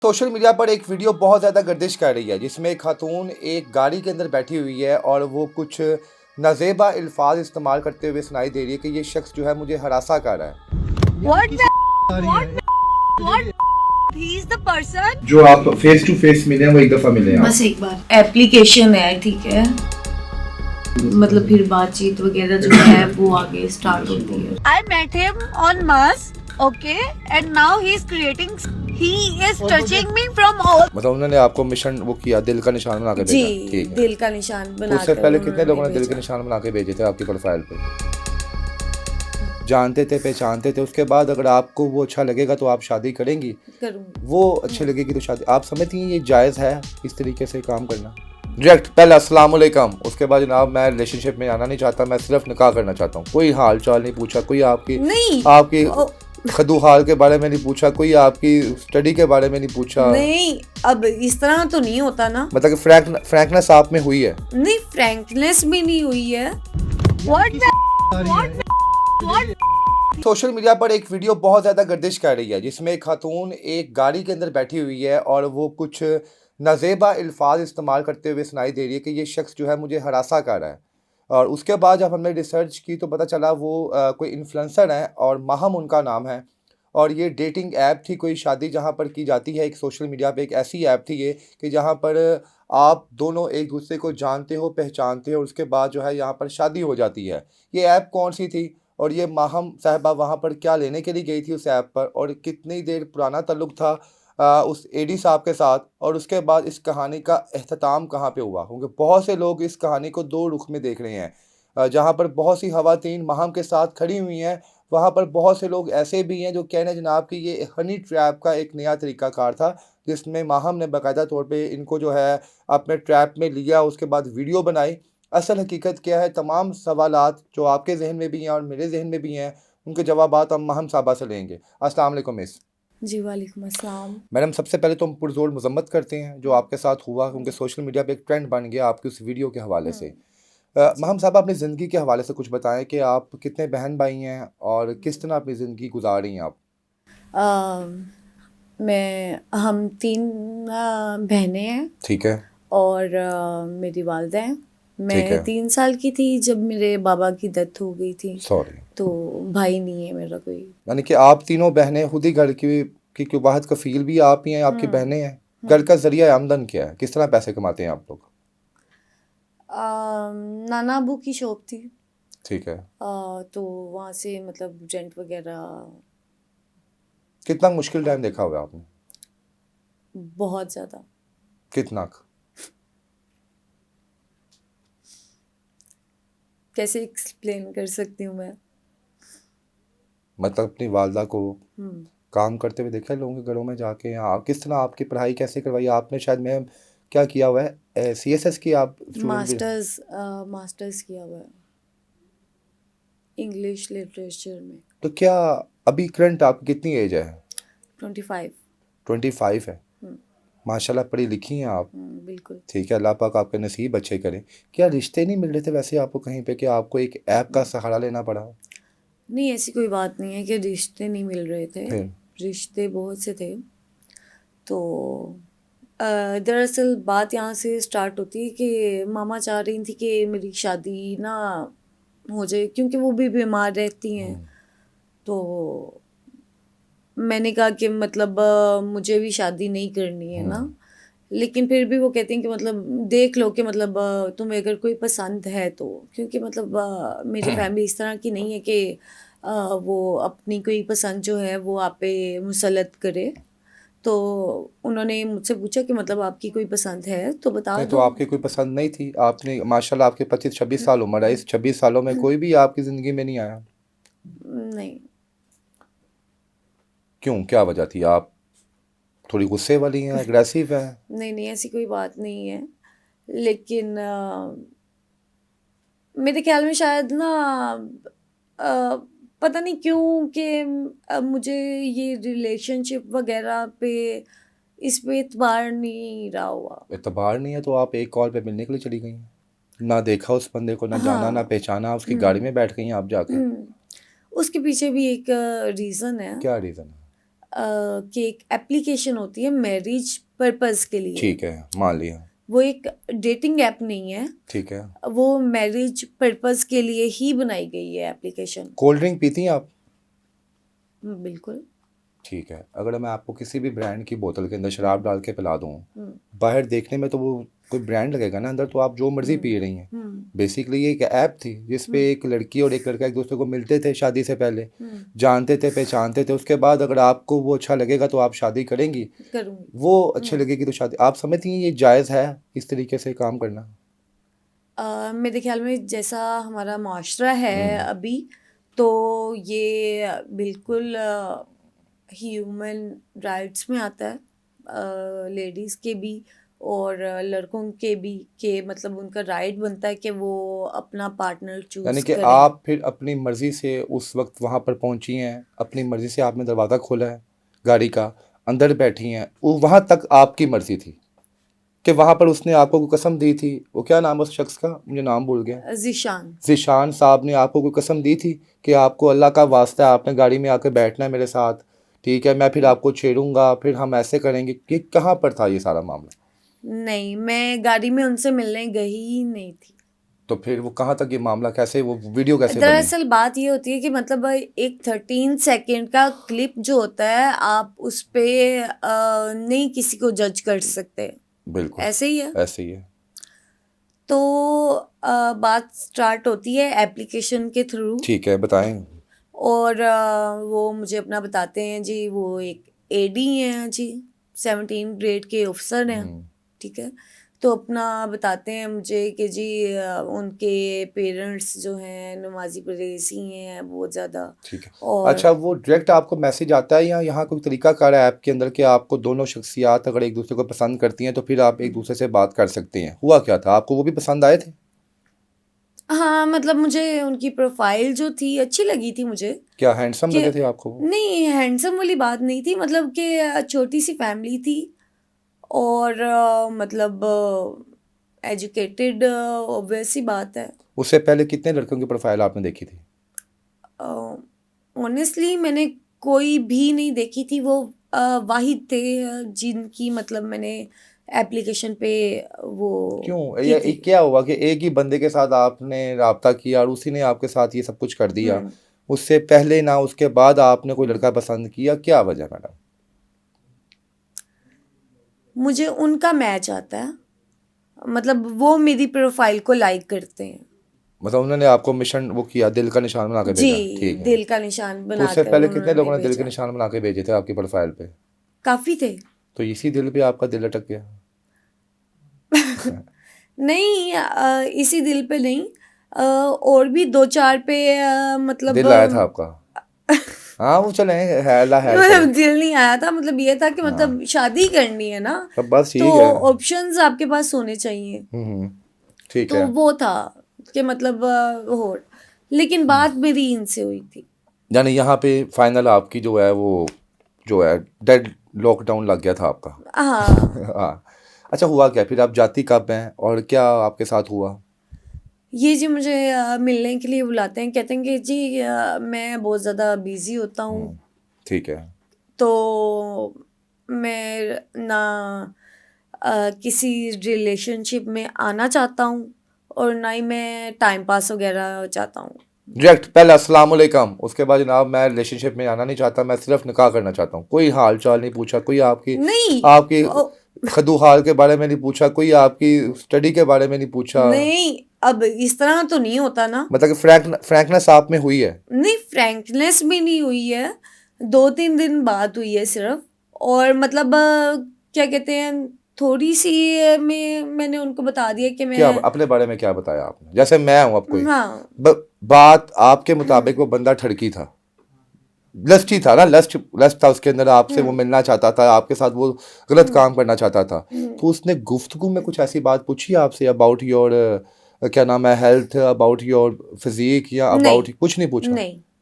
Social media पर एक video बहुत ज़्यादा गर्दिश कर रही है जिसमें एक खातून एक गाड़ी के अंदर बैठी हुई है और वो कुछ नाजेबा अल्फाज इस्तेमाल करते हुए सुनाई दे रही है कि ये शख्स जो है मुझे हरासा कर रहा है। What the? What? He is the person? जो आप फेस टू फेस मिले हैं वो एक दफ़ा मिले हैं बस एक बार एप्लीकेशन है, ठीक है, मतलब फिर बातचीत वगैरह जो है वो आगे स्टार्ट होती है। I met him on Mars, okay, and now he is creating. He is touching me from all. मतलब उन्होंने आपको मिशन वो किया, दिल का निशान बना के भेजा। जी, ठीक है। दिल का निशान बना उससे पहले कितने लोगों ने दिल के निशान बना के भेजे थे आपकी प्रोफाइल पे? जानते थे, पहचानते थे, उसके बाद अगर आपको वो अच्छा लगेगा तो आप शादी करेंगी? करूंगी। वो अच्छी लगेगी तो शादी। आप समझती हैं ये जायज़ है इस तरीके से काम करना? डायरेक्ट पहले अस्सलाम वालेकुम, उसके बाद जनाब मैं रिलेशनशिप में आना नहीं चाहता, मैं सिर्फ निकाह करना चाहता हूँ। कोई हाल चाल नहीं पूछा, कोई आपकी खदू हाल के बारे में नहीं पूछा, कोई आपकी स्टडी के बारे में नहीं पूछा। नहीं, अब इस तरह तो नहीं होता ना, मतलब कि फ्रैंकनेस आप में हुई है? नहीं, फ्रैंकनेस भी नहीं हुई है। What the? What? Social media पर एक वीडियो बहुत ज़्यादा गर्दिश कर रही है जिसमें एक खातून एक गाड़ी के अंदर बैठी हुई है और वो कुछ नाजेबा अल्फाज इस्तेमाल करते हुए सुनाई दे रही है कि ये शख्स जो है मुझे हरासा कर रहा है। और उसके बाद जब हमने रिसर्च की तो पता चला वो कोई इन्फ्लुएंसर हैं और माहम उनका नाम है। और ये डेटिंग ऐप थी, कोई शादी जहाँ पर की जाती है, एक सोशल मीडिया पे एक ऐसी ऐप थी ये कि जहाँ पर आप दोनों एक दूसरे को जानते हो, पहचानते हो, उसके बाद जो है यहाँ पर शादी हो जाती है। ये ऐप कौन सी थी और ये माहम साहिबा वहाँ पर क्या लेने के लिए गई थी उस ऐप पर, और कितनी देर पुराना ताल्लुक़ था उस एडी साहब के साथ, और उसके बाद इस कहानी का अख्ताम कहाँ पे हुआ? क्योंकि बहुत से लोग इस कहानी को दो रुख में देख रहे हैं। जहाँ पर बहुत सी ख़वातीन माहम के साथ खड़ी हुई हैं, वहाँ पर बहुत से लोग ऐसे भी हैं जो कह रहे हैं जनाब कि ये हनी ट्रैप का एक नया तरीक़ाकार था जिसमें माहम ने बाकायदा तौर पे इनको जो है अपने ट्रैप में लिया, उसके बाद वीडियो बनाई। असल हकीकत क्या है? तमाम सवालात जो आपके ज़हन में भी हैं और मेरे ज़हन में भी हैं, उनके जवाबात हम माहम साहबा से लेंगे। अस्सलाम वालेकुम मिस। जी वालेकुम अस्सलाम। मैडम, सबसे पहले तो हम पुरज़ोर मज़म्मत करते हैं जो आपके साथ हुआ, क्योंकि सोशल मीडिया पे एक ट्रेंड बन गया आपकी उस वीडियो के हवाले से। माहम साहब, अपनी ज़िंदगी के हवाले से कुछ बताएं कि आप कितने बहन भाई हैं और किस तरह अपनी ज़िंदगी गुजार रही हैं आप? हम 3 बहनें हैं। ठीक है। और मेरी वालदा हैं। ठीक है। मैं 3 साल की थी जब मेरे बाबा की डेथ हो गई थी, सॉरी। तो भाई नहीं है मेरा कोई। यानी कि आप तीनों बहनें खुद ही घर की वाहिद कफ़ील भी आप ही हैं, आपकी बहनें हैं। घर का ज़रिया आमदन क्या है? किस तरह पैसे कमाते हैं आप लोग? नाना अबू की शॉप थी, ठीक है। तो वहाँ से मतलब रेंट वगैरह। कितना मुश्किल टाइम देखा हुआ है आपने? बहुत ज़्यादा। कितना? कैसे एक्सप्लेन कर सकती हूँ मैं? मतलब अपनी वालदा को काम करते हुए देखा है लोगों के घरों में जाके? किस तरह आपकी पढ़ाई कैसे करवाई आपने? शायद मैं क्या किया हुआ है, CSS की आप मास्टर्स किया हुआ है इंग्लिश लिटरेचर में। तो क्या अभी करंट आपकी कितनी एज है? 25। 25 है। माशाल्लाह पढ़ी लिखी हैं आप। बिल्कुल। ठीक है, अल्लाह पाक आपके नसीब अच्छे करे। क्या रिश्ते नहीं मिल रहे थे वैसे आपको कहीं पे कि आपको एक ऐप का सहारा लेना पड़ा? नहीं, ऐसी कोई बात नहीं है कि रिश्ते नहीं मिल रहे थे, रिश्ते बहुत से थे। तो दरअसल बात यहाँ से स्टार्ट होती है कि मामा चाह रही थी कि मेरी शादी ना हो जाए क्योंकि वो भी बीमार रहती हैं। तो मैंने कहा कि मतलब मुझे भी शादी नहीं करनी है ना, लेकिन फिर भी वो कहती हैं कि मतलब देख लो कि मतलब तुम्हें अगर कोई पसंद है तो, क्योंकि मतलब मेरी फैमिली इस तरह की नहीं है कि वो अपनी कोई पसंद जो है वो आप पे मुसलत करे। तो उन्होंने मुझसे पूछा कि मतलब आपकी कोई पसंद है तो बता दो। तो आपकी कोई पसंद नहीं थी? आपने माशाल्लाह आपके 25-26 साल उम्र है, इस 26 सालों में कोई भी आपकी ज़िंदगी में नहीं आया? नहीं। क्यों, क्या वजह थी? आप थोड़ी गुस्से वाली हैं, एग्रेसिव हैं? नहीं, ऐसी कोई बात नहीं है, लेकिन मेरे ख्याल में शायद ना पता नहीं क्यों कि मुझे ये रिलेशनशिप वगैरह पे इस पे एतबार नहीं रहा हुआ। एतबार नहीं है तो आप एक कॉल पे मिलने के लिए चली गई हैं? ना देखा उस बंदे को, ना जाना ना पहचाना, उसकी गाड़ी में बैठ गई हैं आप जाके? उसके पीछे भी एक रीज़न है। क्या रीज़न है? कि एक एप्लीकेशन होती है मैरिज पर्पस के लिए, ठीक है, मान लिया। वो एक डेटिंग ऐप नहीं है, ठीक है। वो मैरिज पर्पस के लिए ही बनाई गई है एप्लीकेशन। कोल्ड ड्रिंक पीती हैं आप? बिल्कुल। ठीक है, अगर मैं आपको किसी भी ब्रांड की बोतल के अंदर शराब डाल के पिला दूँ, हम्म, बाहर देखने में तो वो कोई ब्रांड लगेगा ना, अंदर तो आप जो मर्जी पी रही हैं। बेसिकली ये एक ऐप थी जिस पे एक लड़की और एक लड़का एक दूसरे को मिलते थे शादी से पहले, जानते थे, पहचानते थे, उसके बाद अगर आपको वो अच्छा लगेगा तो आप शादी करेंगी, करूँगी। वो अच्छी लगेगी तो शादी। आप समझती हैं ये जायज़ है इस तरीके से काम करना? मेरे ख्याल में जैसा हमारा माशरा है अभी, तो ये बिल्कुल ह्यूमन राइट्स में आता है, लेडीज़ के भी और लड़कों के भी, कि मतलब उनका राइट बनता है कि वो अपना पार्टनर यानी चूज कि करें। आप फिर अपनी मर्ज़ी से उस वक्त वहाँ पर पहुँची हैं, अपनी मर्ज़ी से आपने दरवाज़ा खोला है गाड़ी का, अंदर बैठी हैं, वो वहाँ तक आपकी मर्ज़ी थी कि वहाँ पर उसने आपको कोई कसम दी थी, वो क्या नाम है उस शख्स का, मुझे नाम भूल गया, ज़ीशान। ज़ीशान साहब ने आपको कोई कसम दी थी कि आपको अल्लाह का वास्ता है, आपने गाड़ी में आकर बैठना है मेरे साथ, ठीक है, मैं फिर आपको छेड़ूंगा, फिर हम ऐसे करेंगे, कि कहाँ पर था ये सारा मामला? नहीं, मैं गाड़ी में उनसे मिलने गई ही नहीं थी। तो फिर वो कहाँ तक ये मामला कैसे, वो वीडियो कैसे बनी? दरअसल बात ये होती है कि मतलब एक 13 सेकेंड का क्लिप जो होता है, आप उस पे नहीं किसी को जज कर सकते, बिल्कुल ऐसे ही है। ऐसे ही है। तो बात स्टार्ट होती है एप्लीकेशन के थ्रू, ठीक है, बताएं। और वो मुझे अपना बताते हैं जी, वो एक एडी हैं जी, 17 ग्रेड के ऑफिसर हैं, ठीक है। तो अपना बताते हैं मुझे कि जी उनके पेरेंट्स जो हैं नमाजी परहेज़ी हैं बहुत ज़्यादा। ठीक है। और अच्छा, वो डायरेक्ट आपको मैसेज आता है या यहाँ कोई तरीका कार है ऐप के अंदर कि आपको दोनों शख्सियात अगर एक दूसरे को पसंद करती हैं तो फिर आप एक दूसरे से बात कर सकते हैं? हुआ क्या था, आपको वो भी पसंद आए थे? हाँ, मतलब मुझे उनकी प्रोफाइल जो थी अच्छी लगी थी मुझे। क्या हैंडसम कि लगे थे आपको वो? नहीं, हैंडसम वाली बात नहीं थी, मतलब कि छोटी सी फैमिली थी और मतलब एजुकेटेड, ऑब्वियस सी बात है। उससे पहले कितने लड़कों की प्रोफाइल आपने देखी थी? ऑनेस्टली मैंने कोई भी नहीं देखी थी, वो वाहिद थे जिनकी मतलब मैंने एप्लीकेशन पे वो क्यों, की ये थी। क्या हुआ कि एक ही बंदे के साथ आपने राब्ता किया और उसी ने आपके साथ ये सब कुछ कर दिया? उससे पहले ना उसके बाद आपने कोई लड़का पसंद किया, क्या वजह मैडम? मुझे उनका मैच आता है, मतलब वो मेरी प्रोफाइल को लाइक करते हैं मतलब उन्होंने आपको मिशन वो किया, दिल का निशान बना के भेजा? जी, ठीक है। दिल का निशान तो उससे बनाकर पहले कितने उन्होंने लोगों ने दिल के भेजा। निशान बना के भेजे थे आपकी प्रोफाइल पे? काफ़ी थे। तो इसी दिल पे आपका दिल अटक गया? नहीं, इसी दिल पे नहीं, और भी 2-4 पे मतलब दिल आया था आपका? हाँ, वो चले है, अल्लाह है, मतलब चले। दिल नहीं आया था, मतलब ये था कि मतलब शादी करनी है ना, तब बस ठीक तो है। ऑप्शंस आपके पास होने चाहिए। ठीक तो है। वो था कि मतलब हो, लेकिन बात मेरी इनसे हुई थी। यानी यहाँ पे फाइनल आपकी जो है वो जो है डेड लॉकडाउन लग गया था आपका? हाँ, हाँ। अच्छा, हुआ क्या फिर, आप जाती कब हैं और क्या आपके साथ हुआ? ये जी मुझे मिलने के लिए बुलाते हैं, कहते हैं कि जी मैं बहुत ज़्यादा बिजी होता हूँ, ठीक है। तो मैं ना किसी रिलेशनशिप में आना चाहता हूँ और ना ही मैं टाइम पास वगैरह चाहता हूँ। डायरेक्ट पहले अस्सलाम वालेकुम, उसके बाद जनाब मैं रिलेशनशिप में आना नहीं चाहता, मैं सिर्फ निकाह करना चाहता हूँ। कोई हाल चाल नहीं पूछा, कोई आपकी नहीं, आपकी खदू हाल के बारे में नहीं पूछा, कोई आपकी स्टडी के बारे में नहीं पूछा? नहीं, अब इस तरह तो नहीं होता ना। मतलब कि फ्रैंकनेस आप में हुई है? नहीं, फ्रैंकनेस भी नहीं हुई है, 2-3 दिन बात हुई है सिर्फ, और मतलब क्या कहते हैं, थोड़ी सी मैंने उनको बता दिया कि क्या मैं अपने बारे में क्या बताया आपने? जैसे मैं हूँ अब कोई हाँ, बात आपके मुताबिक वो बंदा ठड़की था, लस्ट ही था ना, लस्ट था उसके अंदर, आपसे वो मिलना चाहता था, आपके साथ वो गलत काम करना चाहता था, तो उसने गुफ्तगू में कुछ ऐसी बात पूछी आपसे अबाउट योर क्या नाम है, हेल्थ, अबाउट योर फिजिक, या नहीं, अबाउट कुछ नहीं पूछा? नहीं।